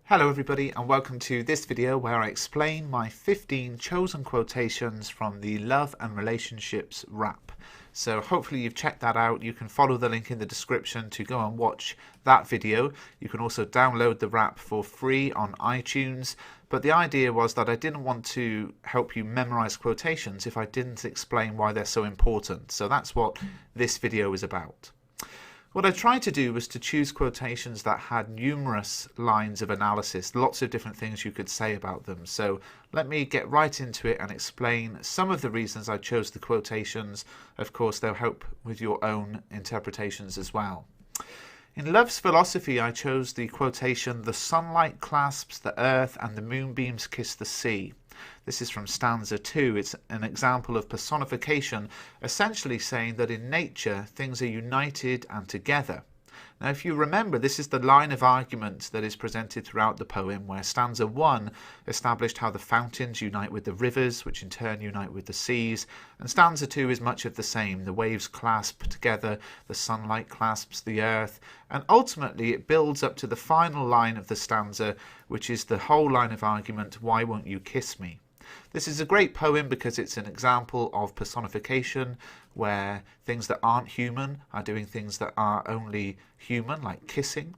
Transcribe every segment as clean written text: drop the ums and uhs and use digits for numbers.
Hello everybody and welcome to this video where I explain my 15 chosen quotations from the Love and Relationships rap. So hopefully you've checked that out. You can follow the link in the description to go and watch that video. You can also download the rap for free on iTunes. But the idea was that I didn't want to help you memorize quotations if I didn't explain why they're so important. So that's what this video is about. What I tried to do was to choose quotations that had numerous lines of analysis, lots of different things you could say about them. So let me get right into it and explain some of the reasons I chose the quotations. Of course, they'll help with your own interpretations as well. In Love's Philosophy, I chose the quotation, "The sunlight clasps the earth and the moonbeams kiss the sea." This is from stanza 2. It's an example of personification, essentially saying that in nature things are united and together. Now, if you remember, this is the line of argument that is presented throughout the poem, where stanza 1 established how the fountains unite with the rivers, which in turn unite with the seas, and stanza 2 is much of the same. The waves clasp together, the sunlight clasps the earth, and ultimately it builds up to the final line of the stanza, which is the whole line of argument, "Why won't you kiss me?" This is a great poem because it's an example of personification where things that aren't human are doing things that are only human, like kissing.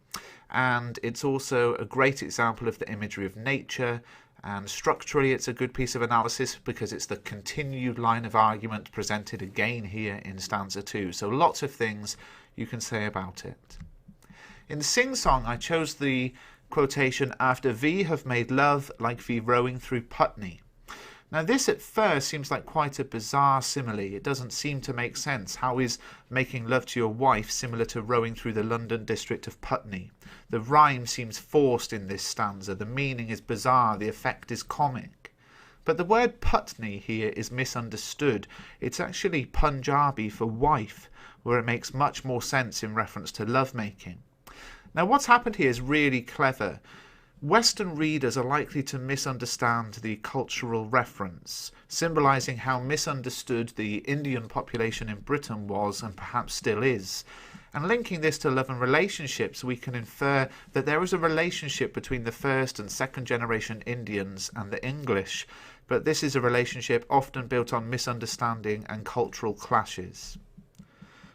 And it's also a great example of the imagery of nature. And structurally, it's a good piece of analysis because it's the continued line of argument presented again here in stanza 2. So lots of things you can say about it. In the sing-song, I chose the quotation, "After we have made love like we rowing through Putney." Now this at first seems like quite a bizarre simile. It doesn't seem to make sense. How is making love to your wife similar to rowing through the London district of Putney? The rhyme seems forced in this stanza. The meaning is bizarre. The effect is comic. But the word Putney here is misunderstood. It's actually Punjabi for wife, where it makes much more sense in reference to lovemaking. Now what's happened here is really clever. Western readers are likely to misunderstand the cultural reference, symbolising how misunderstood the Indian population in Britain was and perhaps still is. And linking this to love and relationships, we can infer that there is a relationship between the first and second generation Indians and the English, but this is a relationship often built on misunderstanding and cultural clashes.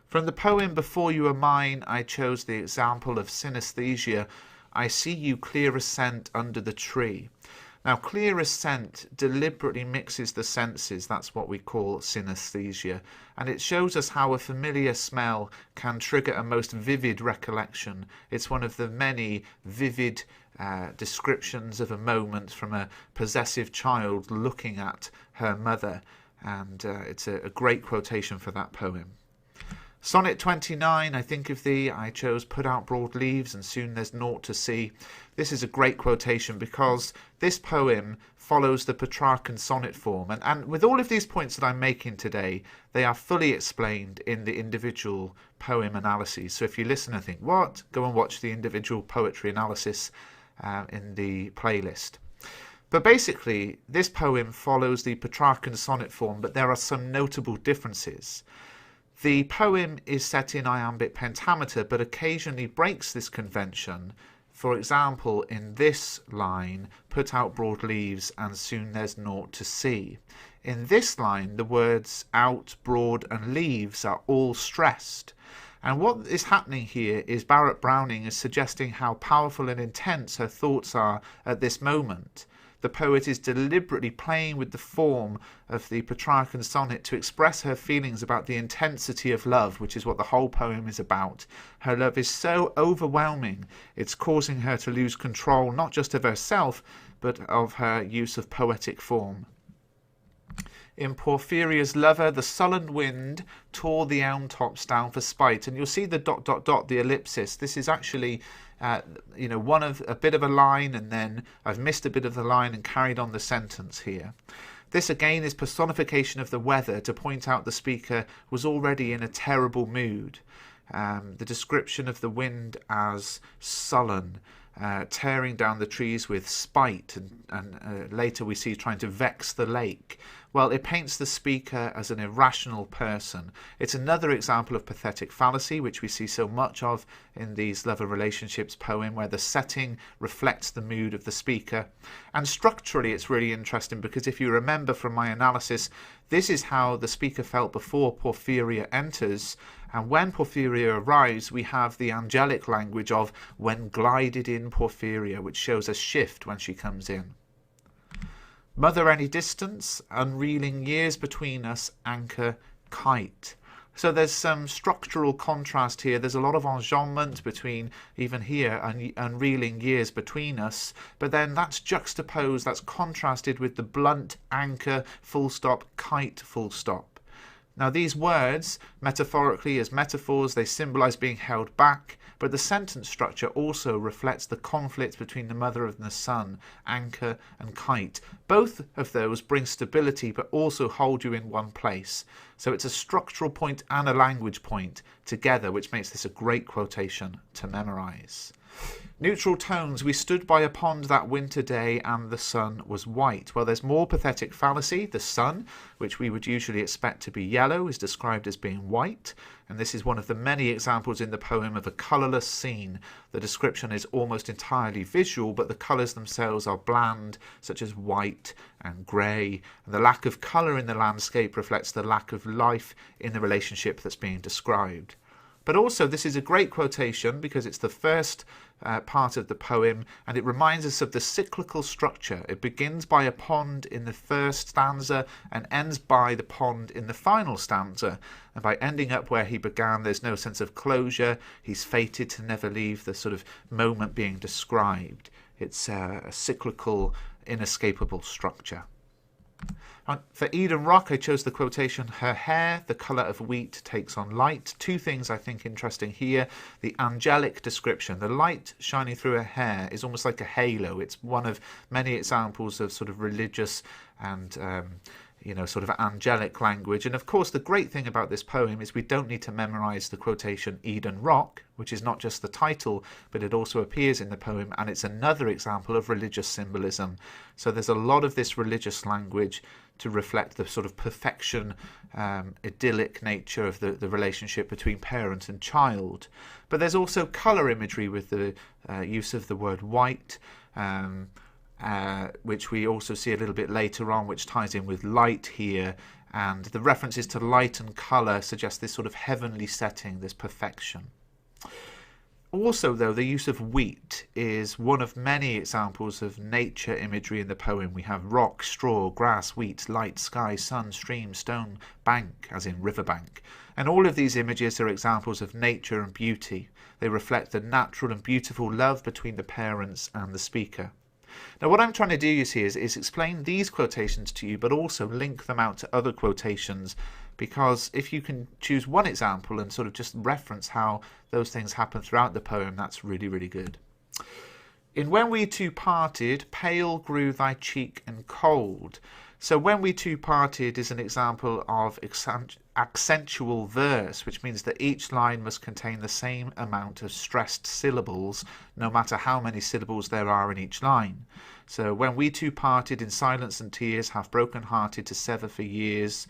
From the poem Before You Are Mine, I chose the example of synesthesia. "I see you clear as scent under the tree." Now, clear as scent deliberately mixes the senses. That's what we call synesthesia. And it shows us how a familiar smell can trigger a most vivid recollection. It's one of the many vivid descriptions of a moment from a possessive child looking at her mother. And it's a great quotation for that poem. Sonnet 29, "I think of thee, I chose put out broad leaves and soon there's naught to see." This is a great quotation because this poem follows the Petrarchan sonnet form. And with all of these points that I'm making today, they are fully explained in the individual poem analyses. So if you listen and think, what? Go and watch the individual poetry analysis in the playlist. But basically, this poem follows the Petrarchan sonnet form, but there are some notable differences. The poem is set in iambic pentameter, but occasionally breaks this convention. For example, in this line, "Put out broad leaves and soon there's naught to see." In this line, the words out, broad and leaves are all stressed. And what is happening here is Barrett Browning is suggesting how powerful and intense her thoughts are at this moment. The poet is deliberately playing with the form of the Petrarchan sonnet to express her feelings about the intensity of love, which is what the whole poem is about. Her love is so overwhelming, it's causing her to lose control not just of herself, but of her use of poetic form. In Porphyria's Lover, "The sullen wind tore the elm tops down for spite." And you'll see the ... the ellipsis. This is actually one of a bit of a line, and then I've missed a bit of the line and carried on the sentence here. This again is personification of the weather to point out the speaker was already in a terrible mood. The description of the wind as sullen. tearing down the trees with spite, and later we see trying to vex the lake. Well, it paints the speaker as an irrational person. It's another example of pathetic fallacy, which we see so much of in these love and relationships poem, where the setting reflects the mood of the speaker. And structurally, it's really interesting because if you remember from my analysis, this is how the speaker felt before Porphyria enters. And when Porphyria arrives, we have the angelic language of "when glided in Porphyria," which shows a shift when she comes in. Mother any distance, unreeling years between us, anchor, kite. So there's some structural contrast here. There's a lot of enjambment between, even here, unreeling years between us. But then that's juxtaposed, that's contrasted with the blunt anchor, full stop, kite, full stop. Now these words, metaphorically as metaphors, they symbolize being held back, but the sentence structure also reflects the conflict between the mother and the son, anchor and kite. Both of those bring stability but also hold you in one place. So it's a structural point and a language point together, which makes this a great quotation to memorize. Neutral tones. We stood by a pond that winter day and the sun was white. Well, there's more pathetic fallacy. The sun, which we would usually expect to be yellow, is described as being white. And this is one of the many examples in the poem of a colourless scene. The description is almost entirely visual, but the colours themselves are bland, such as white and grey. And the lack of colour in the landscape reflects the lack of life in the relationship that's being described. But also, this is a great quotation because it's the first part of the poem, and it reminds us of the cyclical structure. It begins by a pond in the first stanza and ends by the pond in the final stanza. And by ending up where he began, there's no sense of closure. He's fated to never leave the sort of moment being described. It's a cyclical, inescapable structure. For Eden Rock, I chose the quotation, "Her hair, the colour of wheat, takes on light." Two things I think interesting here. The angelic description, the light shining through her hair is almost like a halo. It's one of many examples of sort of religious and sort of angelic language. And of course, the great thing about this poem is we don't need to memorize the quotation Eden Rock, which is not just the title, but it also appears in the poem, and it's another example of religious symbolism. So there's a lot of this religious language to reflect the sort of perfection, idyllic nature of the relationship between parent and child. But there's also colour imagery with the use of the word white, which we also see a little bit later on, which ties in with light here. And the references to light and colour suggest this sort of heavenly setting, this perfection. Also, though, the use of wheat is one of many examples of nature imagery in the poem. We have rock, straw, grass, wheat, light, sky, sun, stream, stone, bank, as in riverbank. And all of these images are examples of nature and beauty. They reflect the natural and beautiful love between the parents and the speaker. Now, what I'm trying to do, you see, is explain these quotations to you, but also link them out to other quotations, because if you can choose one example and sort of just reference how those things happen throughout the poem, that's really, really good. In When We Two Parted, pale grew thy cheek and cold. So When We Two Parted is an example of accentual verse, which means that each line must contain the same amount of stressed syllables, no matter how many syllables there are in each line. So when we two parted in silence and tears, half broken-hearted to sever for years,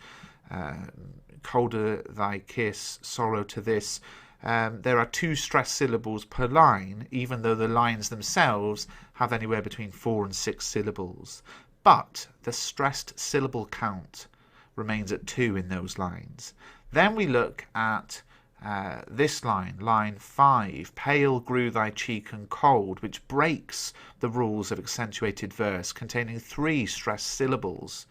colder thy kiss, sorrow to this. There are two stressed syllables per line, even though the lines themselves have anywhere between 4 and 6 syllables. But the stressed syllable count remains at 2 in those lines. Then we look at this line, line 5, pale grew thy cheek and cold, which breaks the rules of accentuated verse, containing 3 stressed syllables.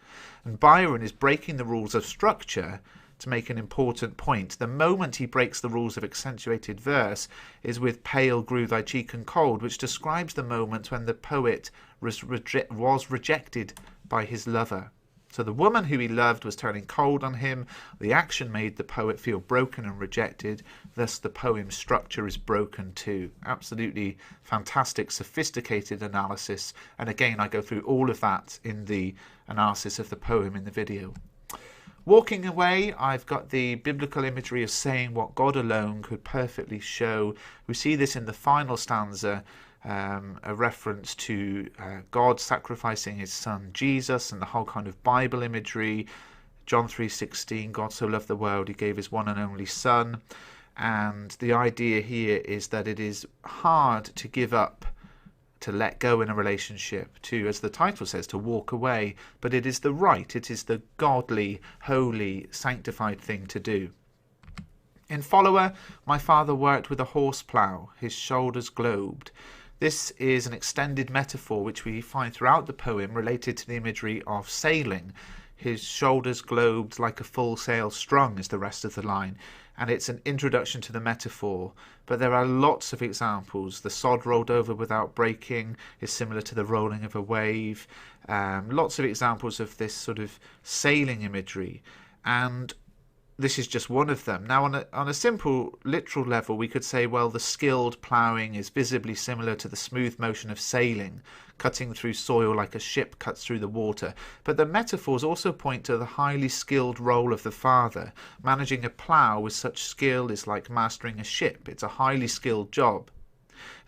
And Byron is breaking the rules of structure to make an important point. The moment he breaks the rules of accentuated verse is with pale grew thy cheek and cold, which describes the moment when the poet was rejected by his lover. So the woman who he loved was turning cold on him. The action made the poet feel broken and rejected. Thus the poem's structure is broken too. Absolutely fantastic, sophisticated analysis. And again, I go through all of that in the analysis of the poem in the video. Walking away, I've got the biblical imagery of saying what God alone could perfectly show. We see this in the final stanza, a reference to God sacrificing his son Jesus, and the whole kind of Bible imagery. John 3:16, God so loved the world, he gave his one and only son. And the idea here is that it is hard to give up, to let go in a relationship, to, as the title says, to walk away. But it is the right, it is the godly, holy, sanctified thing to do. In Follower, my father worked with a horse plough, his shoulders globed. This is an extended metaphor which we find throughout the poem related to the imagery of sailing. His shoulders globed like a full sail strung is the rest of the line, and it's an introduction to the metaphor. But there are lots of examples. The sod rolled over without breaking is similar to the rolling of a wave. Lots of examples of this sort of sailing imagery, and this is just one of them. Now, on a simple literal level, we could say, well, the skilled ploughing is visibly similar to the smooth motion of sailing, cutting through soil like a ship cuts through the water. But the metaphors also point to the highly skilled role of the father. Managing a plough with such skill is like mastering a ship. It's a highly skilled job.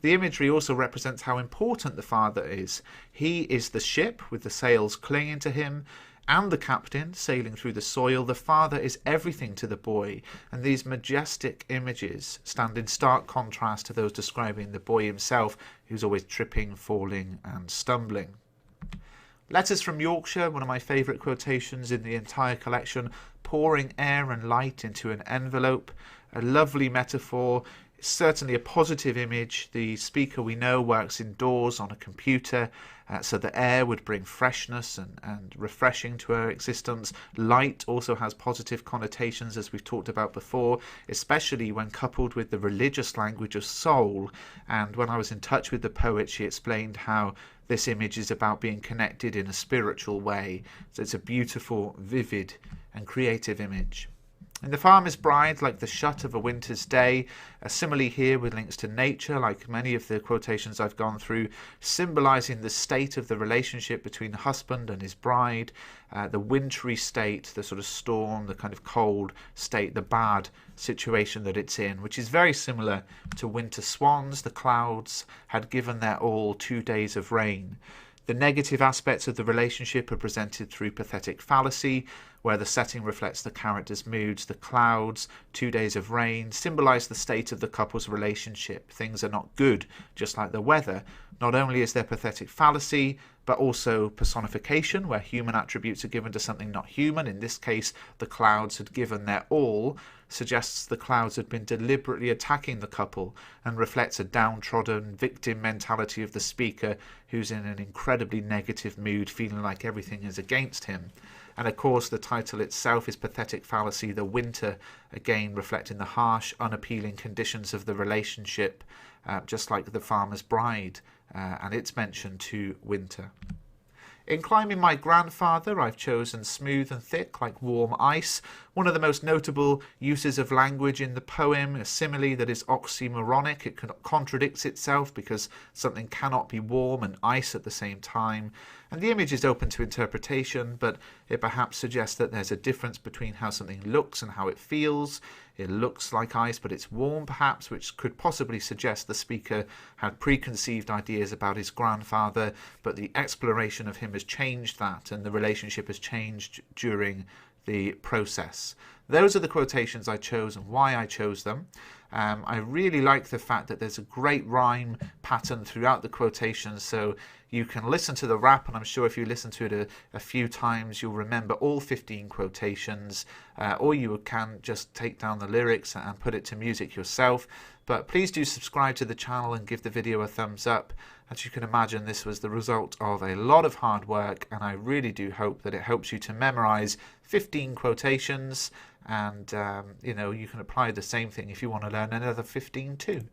The imagery also represents how important the father is. He is the ship with the sails clinging to him, and the captain sailing through the soil. The father is everything to the boy, and these majestic images stand in stark contrast to those describing the boy himself, who's always tripping, falling and stumbling. Letters from Yorkshire, one of my favourite quotations in the entire collection, pouring air and light into an envelope, a lovely metaphor. It's certainly a positive image. The speaker, we know, works indoors on a computer, so the air would bring freshness and refreshing to her existence. Light also has positive connotations, as we've talked about before, especially when coupled with the religious language of soul. And when I was in touch with the poet, she explained how this image is about being connected in a spiritual way. So it's a beautiful, vivid and creative image. In The Farmer's Bride, like the shut of a winter's day, a simile here with links to nature, like many of the quotations I've gone through, symbolising the state of the relationship between the husband and his bride, the wintry state, the sort of storm, the kind of cold state, the bad situation that it's in, which is very similar to Winter Swans. The clouds had given their all 2 days of rain. The negative aspects of the relationship are presented through pathetic fallacy, where the setting reflects the characters' moods. The clouds, 2 days of rain, symbolise the state of the couple's relationship. Things are not good, just like the weather. Not only is there pathetic fallacy, but also personification, where human attributes are given to something not human. In this case, the clouds had given their all, suggests the clouds had been deliberately attacking the couple, and reflects a downtrodden victim mentality of the speaker, who's in an incredibly negative mood, feeling like everything is against him. And of course, the title itself is Pathetic Fallacy, the winter, again reflecting the harsh, unappealing conditions of the relationship, just like The Farmer's Bride, and its mention to winter. In Climbing My Grandfather, I've chosen smooth and thick like warm ice. One of the most notable uses of language in the poem, a simile that is oxymoronic. It contradicts itself because something cannot be warm and ice at the same time. And the image is open to interpretation, but it perhaps suggests that there's a difference between how something looks and how it feels. It looks like ice, but it's warm, perhaps, which could possibly suggest the speaker had preconceived ideas about his grandfather, but the exploration of him has changed that, and the relationship has changed during the process. Those are the quotations I chose and why I chose them. I really like the fact that there's a great rhyme pattern throughout the quotations, so you can listen to the rap, and I'm sure if you listen to it a few times you'll remember all 15 quotations, or you can just take down the lyrics and put it to music yourself. But please do subscribe to the channel and give the video a thumbs up. As you can imagine, this was the result of a lot of hard work, and I really do hope that it helps you to memorize 15 quotations, and you can apply the same thing if you want to learn another 15 too.